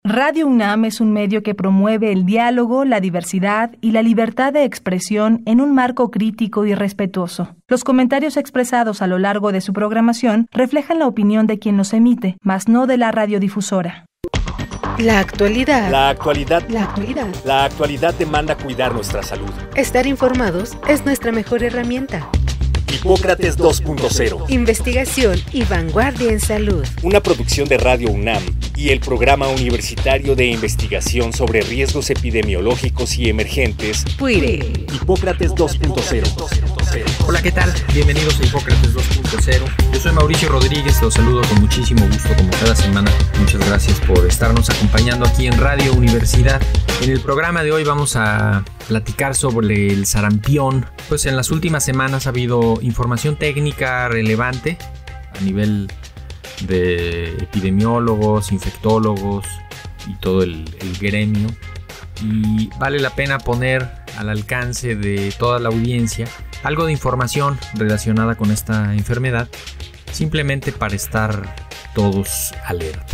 Radio UNAM es un medio que promueve el diálogo, la diversidad y la libertad de expresión en un marco crítico y respetuoso. Los comentarios expresados a lo largo de su programación reflejan la opinión de quien los emite, mas no de la radiodifusora. La actualidad. La actualidad. La actualidad. La actualidad demanda cuidar nuestra salud. Estar informados es nuestra mejor herramienta. Hipócrates 2.0. Investigación y vanguardia en salud. Una producción de Radio UNAM y el Programa Universitario de Investigación sobre Riesgos Epidemiológicos y Emergentes. PUIRE. Hipócrates 2.0. Hola, ¿qué tal? Bienvenidos a Hipócrates 2.0. Yo soy Mauricio Rodríguez, los saludo con muchísimo gusto como cada semana. Muchas gracias por estarnos acompañando aquí en Radio Universidad. En el programa de hoy vamos a platicar sobre el sarampión. Pues en las últimas semanas ha habido información técnica relevante a nivel de epidemiólogos, infectólogos y todo el gremio. Y vale la pena poner al alcance de toda la audiencia algo de información relacionada con esta enfermedad, simplemente para estar todos alerta.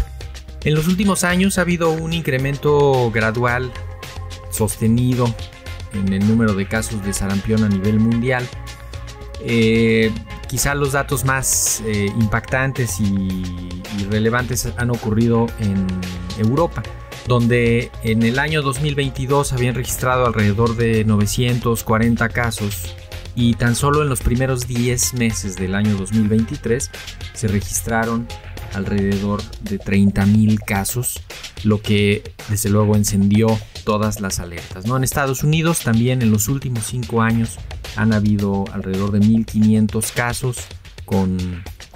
En los últimos años ha habido un incremento gradual, sostenido, en el número de casos de sarampión a nivel mundial. Quizá los datos más impactantes y relevantes han ocurrido en Europa, donde en el año 2022 habían registrado alrededor de 940 casos y tan solo en los primeros 10 meses del año 2023 se registraron alrededor de 30,000 casos, lo que desde luego encendió todas las alertas, ¿no? En Estados Unidos también en los últimos 5 años han habido alrededor de 1,500 casos con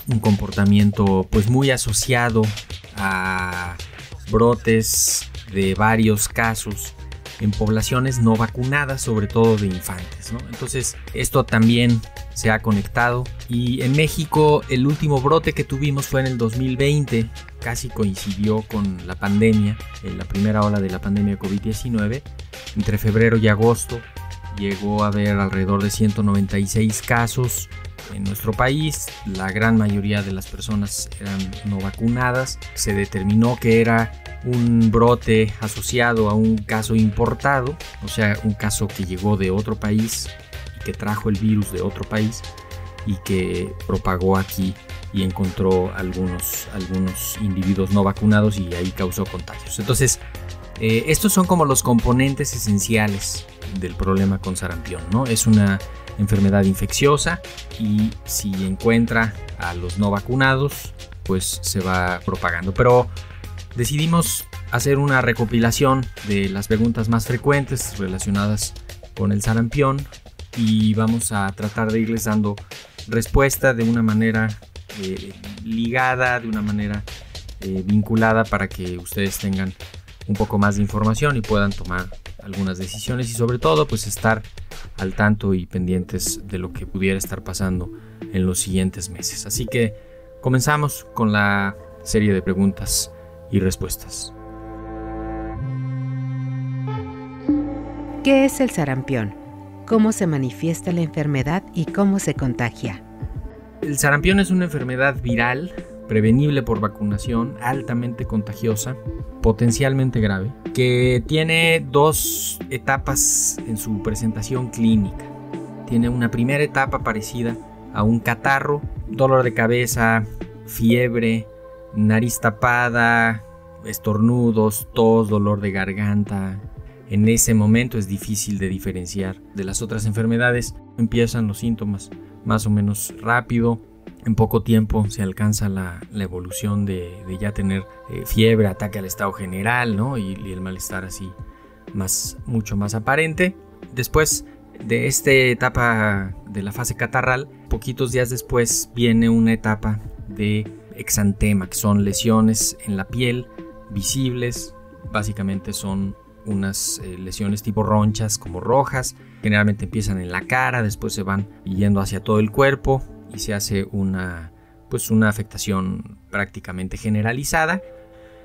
un comportamiento pues muy asociado a brotes de varios casos en poblaciones no vacunadas, sobre todo de infantes, ¿no? Entonces esto también se ha conectado, y en México el último brote que tuvimos fue en el 2020, casi coincidió con la pandemia, en la primera ola de la pandemia de COVID-19. Entre febrero y agosto llegó a haber alrededor de 196 casos en nuestro país. La gran mayoría de las personas eran no vacunadas. Se determinó que era un brote asociado a un caso importado, o sea, un caso que llegó de otro país y que trajo el virus de otro país y que propagó aquí y encontró algunos individuos no vacunados y ahí causó contagios. Entonces, estos son como los componentes esenciales del problema con sarampión, ¿no? Es una enfermedad infecciosa y si encuentra a los no vacunados, pues se va propagando. Pero decidimos hacer una recopilación de las preguntas más frecuentes relacionadas con el sarampión y vamos a tratar de irles dando respuesta de una manera ligada, de una manera vinculada, para que ustedes tengan un poco más de información y puedan tomar algunas decisiones y sobre todo pues estar al tanto y pendientes de lo que pudiera estar pasando en los siguientes meses. Así que comenzamos con la serie de preguntas y respuestas. ¿Qué es el sarampión? ¿Cómo se manifiesta la enfermedad y cómo se contagia? El sarampión es una enfermedad viral, prevenible por vacunación, altamente contagiosa, potencialmente grave, que tiene 2 etapas en su presentación clínica. Tiene una primera etapa parecida a un catarro, dolor de cabeza, fiebre, nariz tapada, estornudos, tos, dolor de garganta. En ese momento es difícil de diferenciar de las otras enfermedades. Empiezan los síntomas más o menos rápido. En poco tiempo se alcanza la evolución de ya tener fiebre, ataque al estado general, ¿no? y el malestar así mucho más aparente. Después de esta etapa de la fase catarral, poquitos días después viene una etapa de exantema, que son lesiones en la piel visibles. Básicamente son unas lesiones tipo ronchas, como rojas. Generalmente empiezan en la cara, después se van yendo hacia todo el cuerpo y se hace una afectación prácticamente generalizada.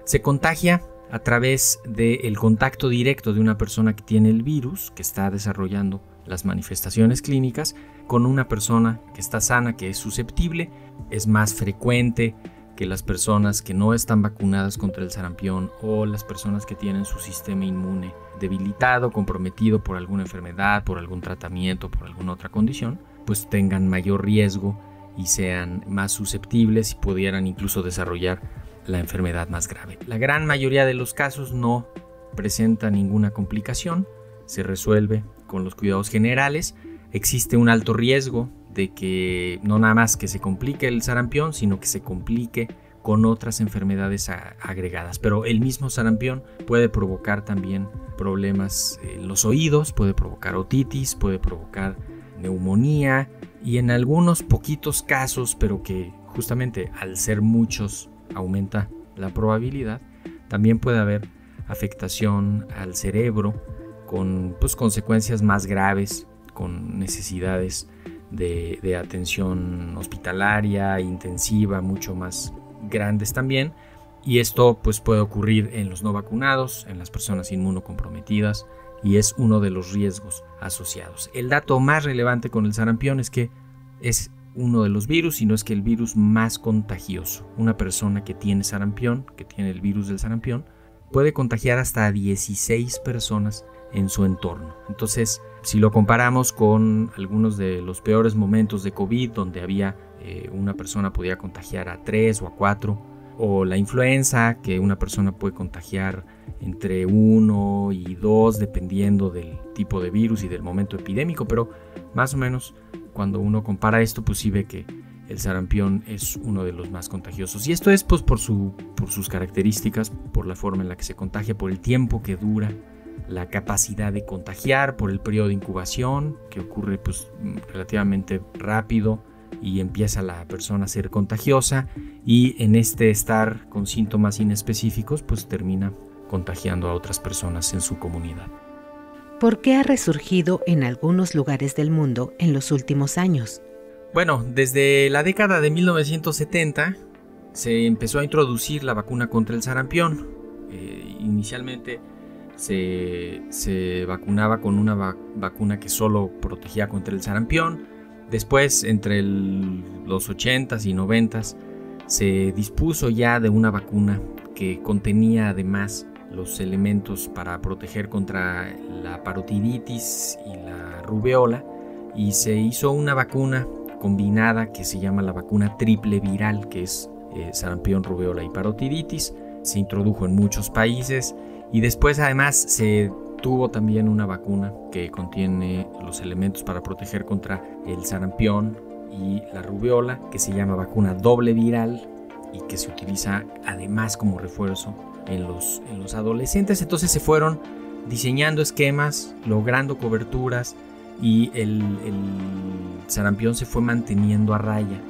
Se contagia a través del contacto directo de una persona que tiene el virus, que está desarrollando las manifestaciones clínicas, con una persona que está sana, que es susceptible. Es más frecuente que las personas que no están vacunadas contra el sarampión o las personas que tienen su sistema inmune debilitado, comprometido por alguna enfermedad, por algún tratamiento, por alguna otra condición, pues tengan mayor riesgo y sean más susceptibles y pudieran incluso desarrollar la enfermedad más grave. La gran mayoría de los casos no presenta ninguna complicación, se resuelve con los cuidados generales. Existe un alto riesgo de que no nada más que se complique el sarampión, sino que se complique con otras enfermedades agregadas. Pero el mismo sarampión puede provocar también problemas en los oídos, puede provocar otitis, puede provocar neumonía y en algunos poquitos casos, pero que justamente al ser muchos aumenta la probabilidad, también puede haber afectación al cerebro con consecuencias más graves, con necesidades de atención hospitalaria, intensiva, mucho más grandes también. Y esto pues puede ocurrir en los no vacunados, en las personas inmunocomprometidas, y es uno de los riesgos asociados. El dato más relevante con el sarampión es que es uno de los virus, si no es que el virus más contagioso. Una persona que tiene sarampión, que tiene el virus del sarampión, puede contagiar hasta a 16 personas en su entorno. Entonces, si lo comparamos con algunos de los peores momentos de COVID, donde había una persona podía contagiar a 3 o a 4, o la influenza, que una persona puede contagiar entre 1 y 2, dependiendo del tipo de virus y del momento epidémico, pero más o menos cuando uno compara esto, pues sí ve que el sarampión es uno de los más contagiosos. Y esto es pues por sus características, por la forma en la que se contagia, por el tiempo que dura, la capacidad de contagiar, por el periodo de incubación, que ocurre pues relativamente rápido y empieza la persona a ser contagiosa, y en este estar con síntomas inespecíficos pues termina contagiando a otras personas en su comunidad. ¿Por qué ha resurgido en algunos lugares del mundo en los últimos años? Bueno, desde la década de 1970 se empezó a introducir la vacuna contra el sarampión. Inicialmente se vacunaba con una vacuna que solo protegía contra el sarampión. Después, entre los 80s y 90s, se dispuso ya de una vacuna que contenía además los elementos para proteger contra la parotiditis y la rubeola, y se hizo una vacuna combinada que se llama la vacuna triple viral, que es sarampión, rubeola y parotiditis. Se introdujo en muchos países y después además se tuvo también una vacuna que contiene los elementos para proteger contra el sarampión y la rubeola, que se llama vacuna doble viral y que se utiliza además como refuerzo en los adolescentes. Entonces se fueron diseñando esquemas, logrando coberturas, y el sarampión se fue manteniendo a raya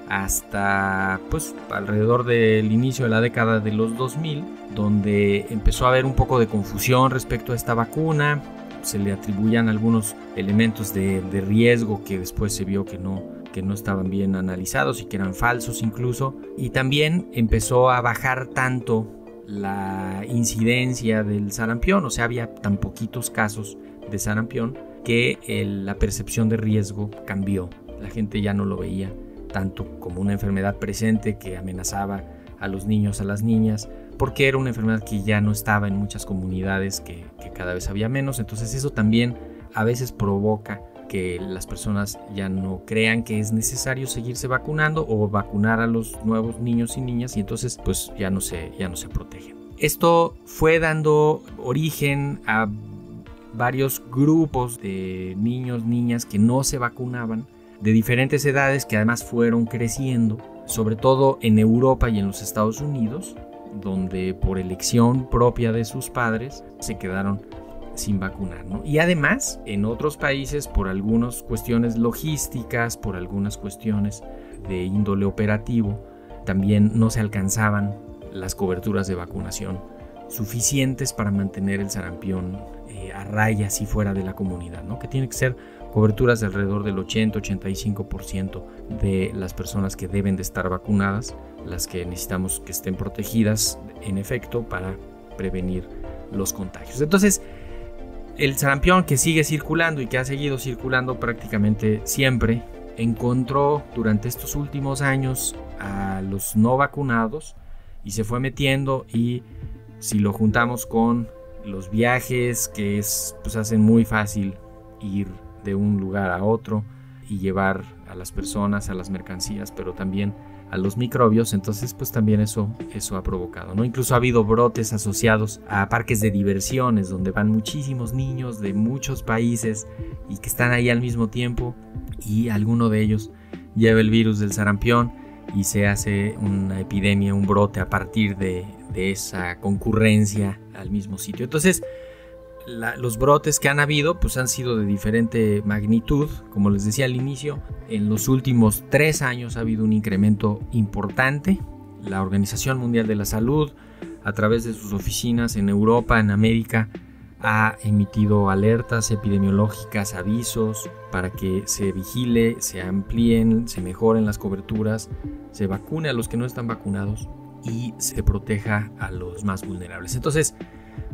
hasta pues alrededor del inicio de la década de los 2000, donde empezó a haber un poco de confusión respecto a esta vacuna. Se le atribuían algunos elementos de riesgo que después se vio que no estaban bien analizados y que eran falsos incluso, y también empezó a bajar tanto la incidencia del sarampión, o sea, había tan poquitos casos de sarampión que la percepción de riesgo cambió. La gente ya no lo veía tanto como una enfermedad presente que amenazaba a los niños, a las niñas, porque era una enfermedad que ya no estaba en muchas comunidades, que cada vez había menos. Entonces eso también a veces provoca que las personas ya no crean que es necesario seguirse vacunando o vacunar a los nuevos niños y niñas, y entonces pues ya no se protegen. Esto fue dando origen a varios grupos de niños, niñas que no se vacunaban, de diferentes edades, que además fueron creciendo, sobre todo en Europa y en los Estados Unidos, donde por elección propia de sus padres se quedaron sin vacunar, ¿no? Y además en otros países, por algunas cuestiones logísticas, por algunas cuestiones de índole operativo, también no se alcanzaban las coberturas de vacunación suficientes para mantener el sarampión a raya, así fuera de la comunidad, ¿no? Que tiene que ser coberturas de alrededor del 80-85% de las personas que deben de estar vacunadas, las que necesitamos que estén protegidas en efecto para prevenir los contagios. Entonces, el sarampión, que sigue circulando y que ha seguido circulando prácticamente siempre, encontró durante estos últimos años a los no vacunados y se fue metiendo, y si lo juntamos con los viajes que pues hacen muy fácil ir de un lugar a otro y llevar a las personas, a las mercancías, pero también a los microbios, entonces pues también eso ha provocado, ¿no? Incluso ha habido brotes asociados a parques de diversiones donde van muchísimos niños de muchos países y que están ahí al mismo tiempo, y alguno de ellos lleva el virus del sarampión y se hace una epidemia, un brote a partir de esa concurrencia al mismo sitio. Entonces los brotes que han habido pues han sido de diferente magnitud. Como les decía al inicio, en los últimos 3 años ha habido un incremento importante. La Organización Mundial de la Salud, a través de sus oficinas en Europa, en América, ha emitido alertas epidemiológicas, avisos para que se vigile, se amplíen, se mejoren las coberturas, se vacune a los que no están vacunados y se proteja a los más vulnerables. Entonces,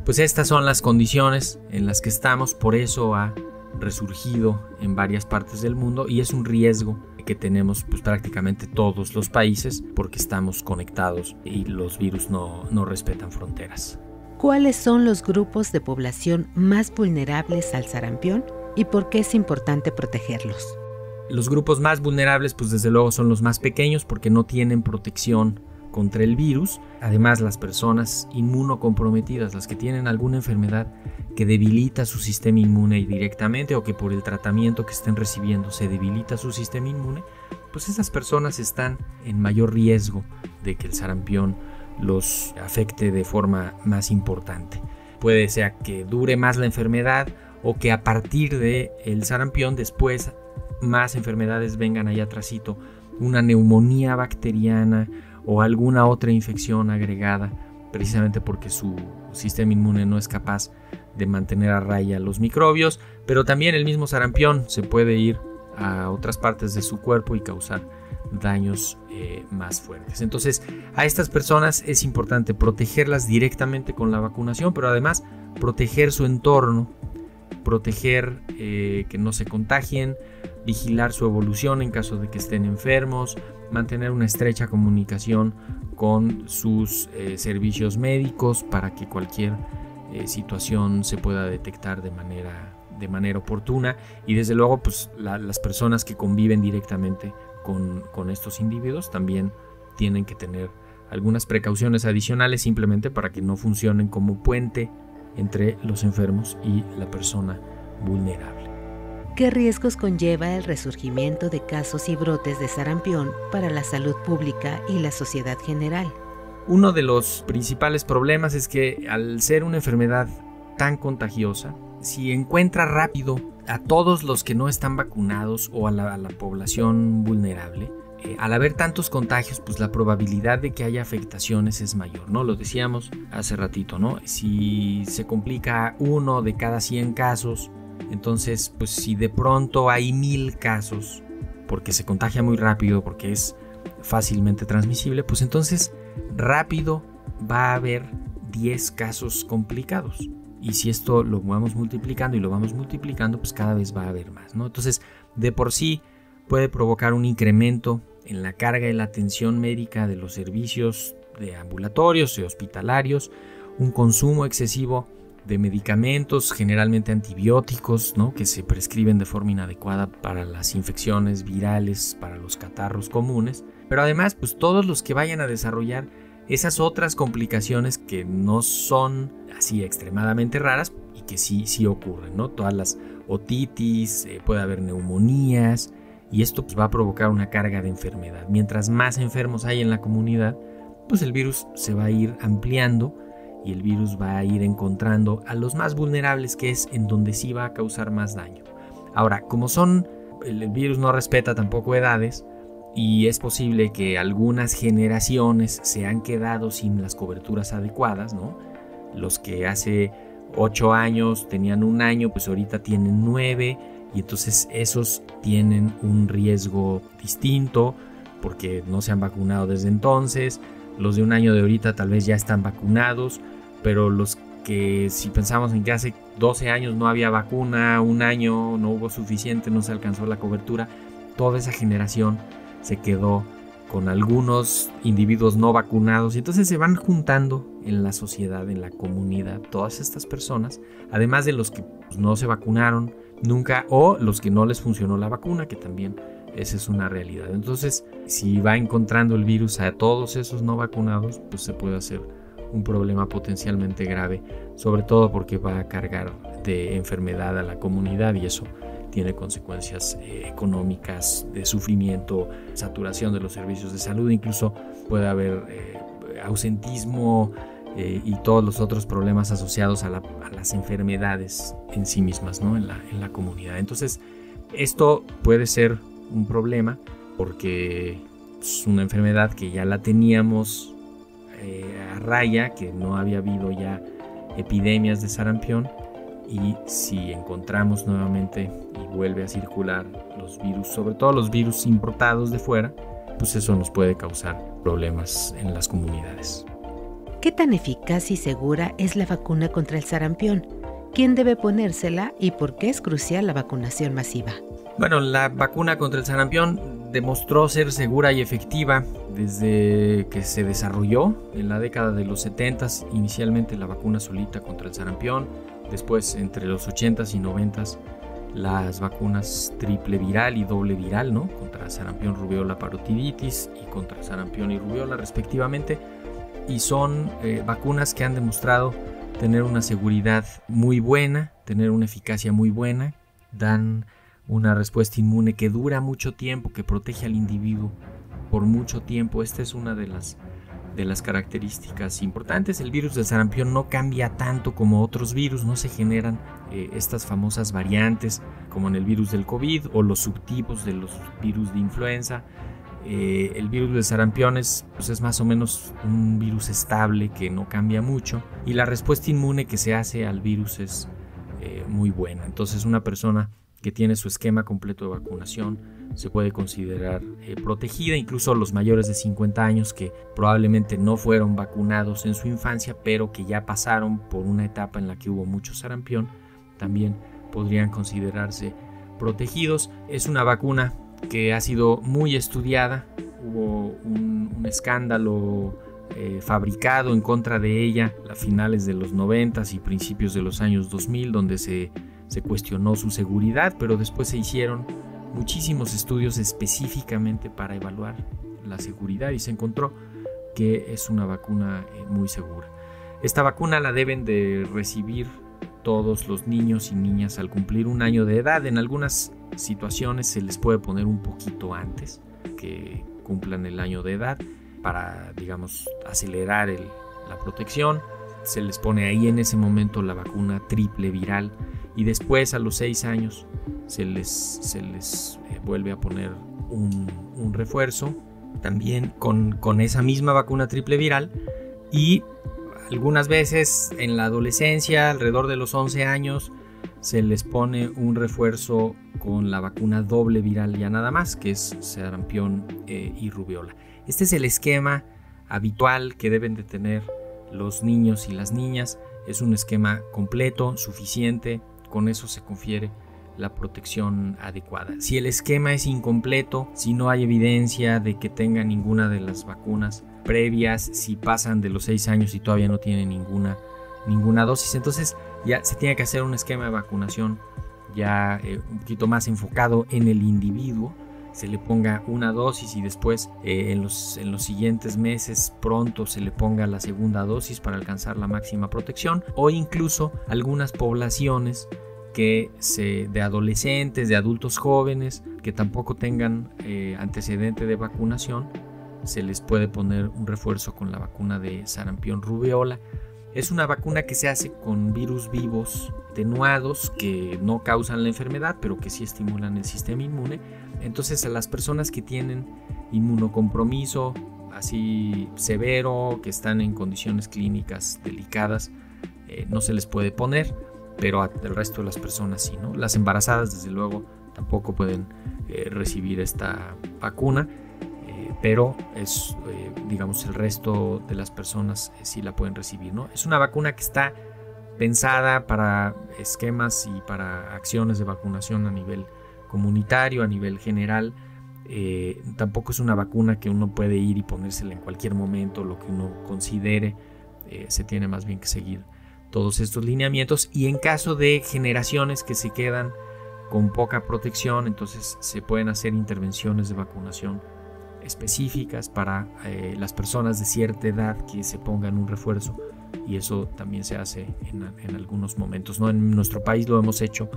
pues estas son las condiciones en las que estamos. Por eso ha resurgido en varias partes del mundo y es un riesgo que tenemos pues prácticamente todos los países, porque estamos conectados y los virus no respetan fronteras. ¿Cuáles son los grupos de población más vulnerables al sarampión y por qué es importante protegerlos? Los grupos más vulnerables pues desde luego son los más pequeños, porque no tienen protección contra el virus. Además, las personas inmunocomprometidas, las que tienen alguna enfermedad que debilita su sistema inmune directamente, o que por el tratamiento que estén recibiendo se debilita su sistema inmune, pues esas personas están en mayor riesgo de que el sarampión los afecte de forma más importante. Puede ser que dure más la enfermedad, o que a partir del sarampión después más enfermedades vengan allá atrásito, una neumonía bacteriana o alguna otra infección agregada, precisamente porque su sistema inmune no es capaz de mantener a raya los microbios. Pero también el mismo sarampión se puede ir a otras partes de su cuerpo y causar daños más fuertes. Entonces, a estas personas es importante protegerlas directamente con la vacunación, pero además proteger su entorno, proteger que no se contagien, vigilar su evolución en caso de que estén enfermos, mantener una estrecha comunicación con sus servicios médicos para que cualquier situación se pueda detectar de manera oportuna, y desde luego pues las personas que conviven directamente con estos individuos también tienen que tener algunas precauciones adicionales, simplemente para que no funcionen como puente entre los enfermos y la persona vulnerable. ¿Qué riesgos conlleva el resurgimiento de casos y brotes de sarampión para la salud pública y la sociedad general? Uno de los principales problemas es que, al ser una enfermedad tan contagiosa, si encuentra rápido a todos los que no están vacunados o a la población vulnerable, al haber tantos contagios, pues la probabilidad de que haya afectaciones es mayor, ¿no? Lo decíamos hace ratito, ¿no? Si se complica 1 de cada 100 casos, entonces, pues si de pronto hay 1000 casos, porque se contagia muy rápido, porque es fácilmente transmisible, pues entonces rápido va a haber 10 casos complicados. Y si esto lo vamos multiplicando, pues cada vez va a haber más, ¿no? Entonces, de por sí puede provocar un incremento en la carga y la atención médica de los servicios de ambulatorios y hospitalarios, un consumo excesivo de medicamentos, generalmente antibióticos, ¿no?, que se prescriben de forma inadecuada para las infecciones virales, para los catarros comunes, pero además pues todos los que vayan a desarrollar esas otras complicaciones que no son así extremadamente raras y que sí ocurren, ¿no? Todas las otitis, puede haber neumonías, y esto pues va a provocar una carga de enfermedad. Mientras más enfermos hay en la comunidad, pues el virus se va a ir ampliando y el virus va a ir encontrando a los más vulnerables, que es en donde sí va a causar más daño. Ahora, como el virus no respeta tampoco edades, y es posible que algunas generaciones se han quedado sin las coberturas adecuadas, ¿no? Los que hace 8 años tenían 1 año, pues ahorita tienen 9, y entonces esos tienen un riesgo distinto porque no se han vacunado desde entonces. Los de 1 año de ahorita tal vez ya están vacunados, pero los que, si pensamos en que hace 12 años no había vacuna, 1 año no hubo suficiente, no se alcanzó la cobertura, toda esa generación se quedó con algunos individuos no vacunados y entonces se van juntando en la sociedad, en la comunidad, todas estas personas, además de los que no se vacunaron nunca o los que no les funcionó la vacuna, que también esa es una realidad. Entonces, si va encontrando el virus a todos esos no vacunados, pues se puede hacer un problema potencialmente grave, sobre todo porque va a cargar de enfermedad a la comunidad y eso tiene consecuencias económicas, de sufrimiento, saturación de los servicios de salud, incluso puede haber ausentismo y todos los otros problemas asociados a las enfermedades en sí mismas, ¿no? en la comunidad. Entonces, esto puede ser un problema porque es una enfermedad que ya la teníamos a raya, que no había habido ya epidemias de sarampión, y si encontramos nuevamente y vuelve a circular los virus, sobre todo los virus importados de fuera, pues eso nos puede causar problemas en las comunidades. ¿Qué tan eficaz y segura es la vacuna contra el sarampión? ¿Quién debe ponérsela y por qué es crucial la vacunación masiva? Bueno, la vacuna contra el sarampión demostró ser segura y efectiva desde que se desarrolló en la década de los 70s, inicialmente la vacuna solita contra el sarampión, después entre los 80s y 90s las vacunas triple viral y doble viral, ¿no? Contra sarampión, rubiola, parotiditis y contra sarampión y rubiola respectivamente, y son vacunas que han demostrado tener una seguridad muy buena, tener una eficacia muy buena, dan una respuesta inmune que dura mucho tiempo, que protege al individuo por mucho tiempo. Esta es una de las características importantes. El virus del sarampión no cambia tanto como otros virus, no se generan estas famosas variantes como en el virus del COVID o los subtipos de los virus de influenza. El virus del sarampión es más o menos un virus estable que no cambia mucho y la respuesta inmune que se hace al virus es muy buena. Entonces una persona que tiene su esquema completo de vacunación se puede considerar protegida, incluso los mayores de 50 años que probablemente no fueron vacunados en su infancia, pero que ya pasaron por una etapa en la que hubo mucho sarampión, también podrían considerarse protegidos. Es una vacuna que ha sido muy estudiada, hubo un escándalo fabricado en contra de ella a finales de los 90s y principios de los años 2000, donde se cuestionó su seguridad, pero después se hicieron muchísimos estudios específicamente para evaluar la seguridad y se encontró que es una vacuna muy segura. Esta vacuna la deben de recibir todos los niños y niñas al cumplir 1 año de edad. En algunas situaciones se les puede poner un poquito antes que cumplan el año de edad para, digamos, acelerar la protección. Se les pone ahí en ese momento la vacuna triple viral y después a los 6 años se les vuelve a poner un refuerzo también con esa misma vacuna triple viral, y algunas veces en la adolescencia, alrededor de los 11 años, se les pone un refuerzo con la vacuna doble viral ya nada más, que es sarampión y rubiola. Este es el esquema habitual que deben de tener los niños y las niñas. Es un esquema completo, suficiente, con eso se confiere la protección adecuada. Si el esquema es incompleto, si no hay evidencia de que tenga ninguna de las vacunas previas, si pasan de los 6 años y todavía no tienen ninguna dosis, entonces ya se tiene que hacer un esquema de vacunación ya un poquito más enfocado en el individuo. Se le ponga una dosis y después en los siguientes meses pronto se le ponga la segunda dosis para alcanzar la máxima protección, o incluso algunas poblaciones de adolescentes, de adultos jóvenes que tampoco tengan antecedente de vacunación, se les puede poner un refuerzo con la vacuna de sarampión rubiola. Es una vacuna que se hace con virus vivos atenuados que no causan la enfermedad, pero que sí estimulan el sistema inmune. Entonces a las personas que tienen inmunocompromiso así severo, que están en condiciones clínicas delicadas, no se les puede poner, pero al resto de las personas sí, ¿no? Las embarazadas desde luego tampoco pueden recibir esta vacuna, pero digamos el resto de las personas sí la pueden recibir, ¿no? Es una vacuna que está pensada para esquemas y para acciones de vacunación a nivel comunitario, a nivel general. Tampoco es una vacuna que uno puede ir y ponérsela en cualquier momento, lo que uno considere. Se tiene más bien que seguir todos estos lineamientos, y en caso de generaciones que se quedan con poca protección, entonces se pueden hacer intervenciones de vacunación específicas para las personas de cierta edad que se pongan un refuerzo, y eso también se hace en algunos momentos, ¿no? En nuestro país lo hemos hecho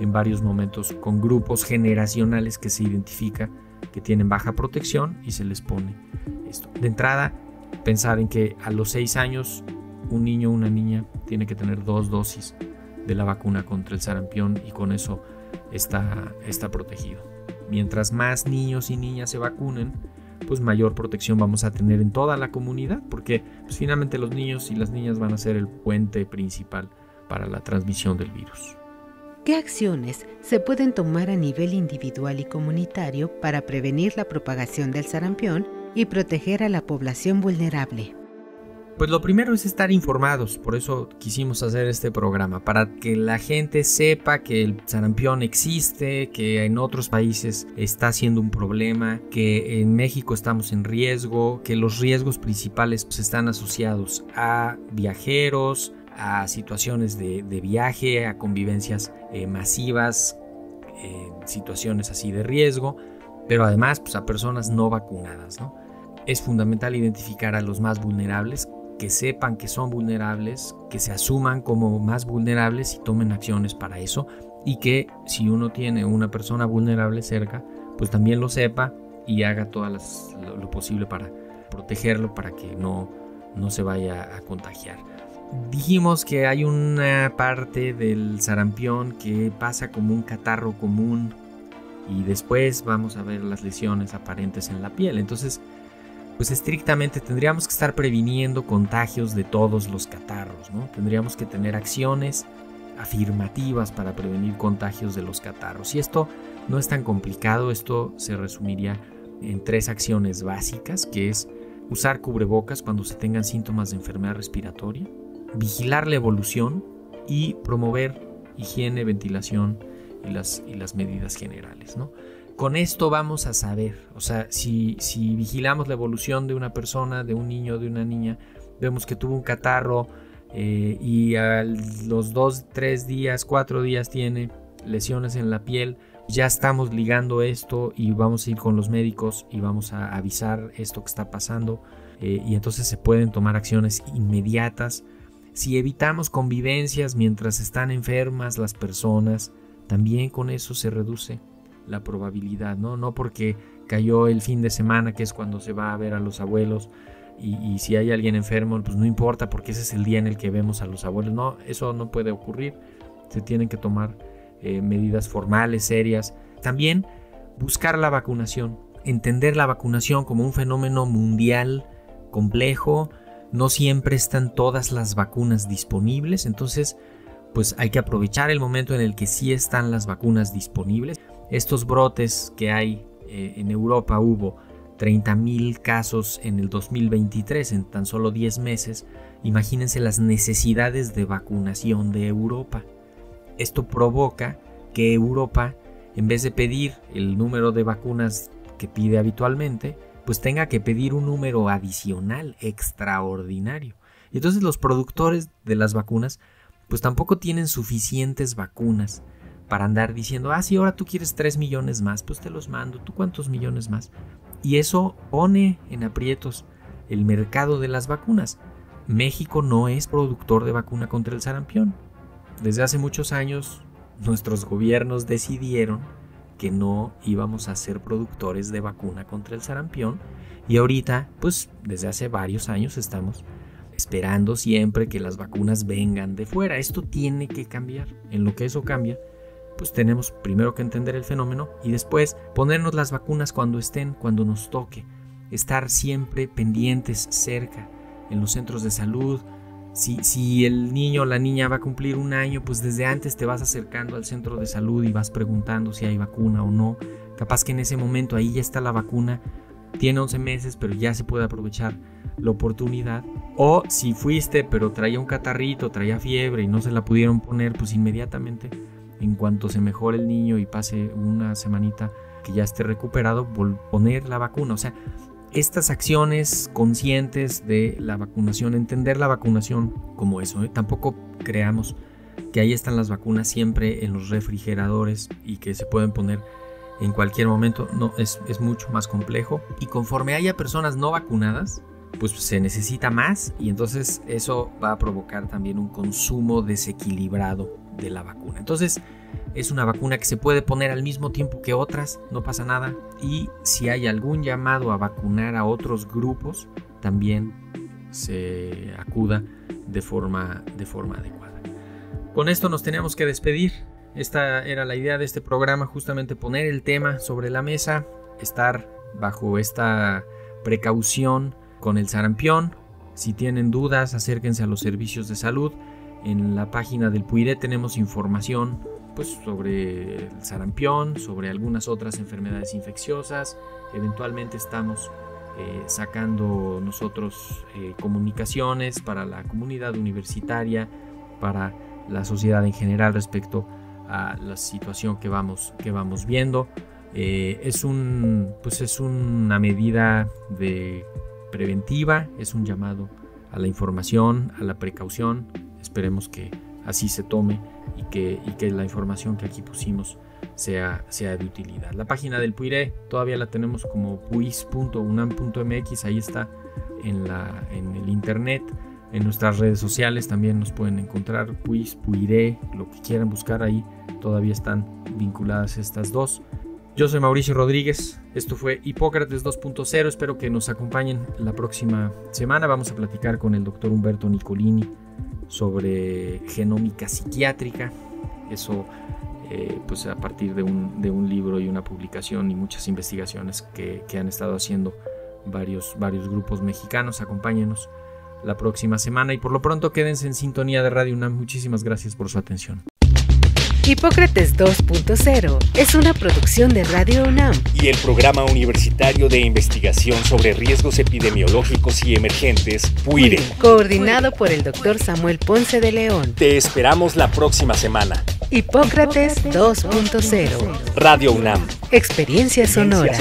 en varios momentos con grupos generacionales que se identifica que tienen baja protección y se les pone esto. De entrada, pensar en que a los 6 años un niño o una niña tiene que tener 2 dosis de la vacuna contra el sarampión, y con eso está protegido. Mientras más niños y niñas se vacunen, pues mayor protección vamos a tener en toda la comunidad, porque pues finalmente los niños y las niñas van a ser el puente principal para la transmisión del virus. ¿Qué acciones se pueden tomar a nivel individual y comunitario para prevenir la propagación del sarampión y proteger a la población vulnerable? Pues lo primero es estar informados, por eso quisimos hacer este programa, para que la gente sepa que el sarampión existe, que en otros países está siendo un problema, que en México estamos en riesgo, que los riesgos principales pues, están asociados a viajeros, a situaciones de viaje, a convivencias masivas, situaciones así de riesgo, pero además pues, a personas no vacunadas, ¿no? Es fundamental identificar a los más vulnerables, que sepan que son vulnerables, que se asuman como más vulnerables y tomen acciones para eso, y que si uno tiene una persona vulnerable cerca, pues también lo sepa y haga todo lo posible para protegerlo, para que no se vaya a contagiar. Dijimos que hay una parte del sarampión que pasa como un catarro común y después vamos a ver las lesiones aparentes en la piel. Entonces, pues estrictamente tendríamos que estar previniendo contagios de todos los catarros, ¿no? Tendríamos que tener acciones afirmativas para prevenir contagios de los catarros. Y esto no es tan complicado, esto se resumiría en 3 acciones básicas, que es usar cubrebocas cuando se tengan síntomas de enfermedad respiratoria, vigilar la evolución y promover higiene, ventilación y las medidas generales, ¿no? Con esto vamos a saber, o sea, si vigilamos la evolución de una persona, de un niño, de una niña, vemos que tuvo un catarro y a los 2, 3 días, 4 días tiene lesiones en la piel, ya estamos ligando esto y vamos a ir con los médicos y vamos a avisar esto que está pasando, y entonces se pueden tomar acciones inmediatas. Si evitamos convivencias mientras están enfermas las personas, también con eso se reduce la probabilidad, no porque cayó el fin de semana, que es cuando se va a ver a los abuelos, y si hay alguien enfermo, pues no importa porque ese es el día en el que vemos a los abuelos. No, eso no puede ocurrir. Se tienen que tomar medidas formales, serias. También buscar la vacunación, entender la vacunación como un fenómeno mundial complejo. No siempre están todas las vacunas disponibles, entonces pues hay que aprovechar el momento en el que sí están las vacunas disponibles. Estos brotes que hay en Europa, hubo 30,000 casos en el 2023, en tan solo 10 meses. Imagínense las necesidades de vacunación de Europa. Esto provoca que Europa, en vez de pedir el número de vacunas que pide habitualmente, pues tenga que pedir un número adicional, extraordinario. Y entonces los productores de las vacunas pues tampoco tienen suficientes vacunas para andar diciendo, si ahora tú quieres 3 millones más, pues te los mando, ¿tú cuántos millones más? Y eso pone en aprietos el mercado de las vacunas. México no es productor de vacuna contra el sarampión. Desde hace muchos años nuestros gobiernos decidieron que no íbamos a ser productores de vacuna contra el sarampión, y ahorita, pues desde hace varios años estamos esperando siempre que las vacunas vengan de fuera. Esto tiene que cambiar. En lo que eso cambia, pues tenemos primero que entender el fenómeno y después ponernos las vacunas cuando estén, cuando nos toque. Estar siempre pendientes, cerca, en los centros de salud. Si el niño o la niña va a cumplir 1 año, pues desde antes te vas acercando al centro de salud y vas preguntando si hay vacuna o no. Capaz que en ese momento ahí ya está la vacuna, tiene 11 meses, pero ya se puede aprovechar la oportunidad. O si fuiste, pero traía un catarrito, traía fiebre y no se la pudieron poner, pues inmediatamente en cuanto se mejore el niño y pase una semanita que ya esté recuperado, poner la vacuna. O sea, estas acciones conscientes de la vacunación, entender la vacunación como eso, ¿eh? Tampoco creamos que ahí están las vacunas siempre en los refrigeradores y que se pueden poner en cualquier momento. No, es mucho más complejo, y conforme haya personas no vacunadas, pues se necesita más, y entonces eso va a provocar también un consumo desequilibrado de la vacuna. Entonces es una vacuna que se puede poner al mismo tiempo que otras, no pasa nada, y si hay algún llamado a vacunar a otros grupos, también se acuda de forma adecuada. Con esto nos tenemos que despedir. Esta era la idea de este programa, justamente poner el tema sobre la mesa, estar bajo esta precaución con el sarampión. Si tienen dudas, acérquense a los servicios de salud. En la página del PUIRE tenemos información pues, sobre el sarampión, sobre algunas otras enfermedades infecciosas. Eventualmente estamos sacando nosotros comunicaciones para la comunidad universitaria, para la sociedad en general respecto a la situación que vamos viendo. Es una medida preventiva, es un llamado a la información, a la precaución. Esperemos que así se tome y que la información que aquí pusimos sea de utilidad. La página del PUIRE todavía la tenemos como puis.unam.mx, ahí está en el internet. En nuestras redes sociales también nos pueden encontrar, puis, PUIRE, lo que quieran buscar ahí, todavía están vinculadas estas dos. Yo soy Mauricio Rodríguez, esto fue Hipócrates 2.0, espero que nos acompañen la próxima semana. Vamos a platicar con el doctor Humberto Nicolini sobre genómica psiquiátrica, eso pues a partir de un libro y una publicación y muchas investigaciones que han estado haciendo varios grupos mexicanos. Acompáñenos la próxima semana y por lo pronto quédense en sintonía de Radio UNAM. Muchísimas gracias por su atención. Hipócrates 2.0 es una producción de Radio UNAM y el Programa Universitario de Investigación sobre Riesgos Epidemiológicos y Emergentes, PUIRE, coordinado por el Dr. Samuel Ponce de León. Te esperamos la próxima semana. Hipócrates 2.0 Radio UNAM. Experiencia sonora.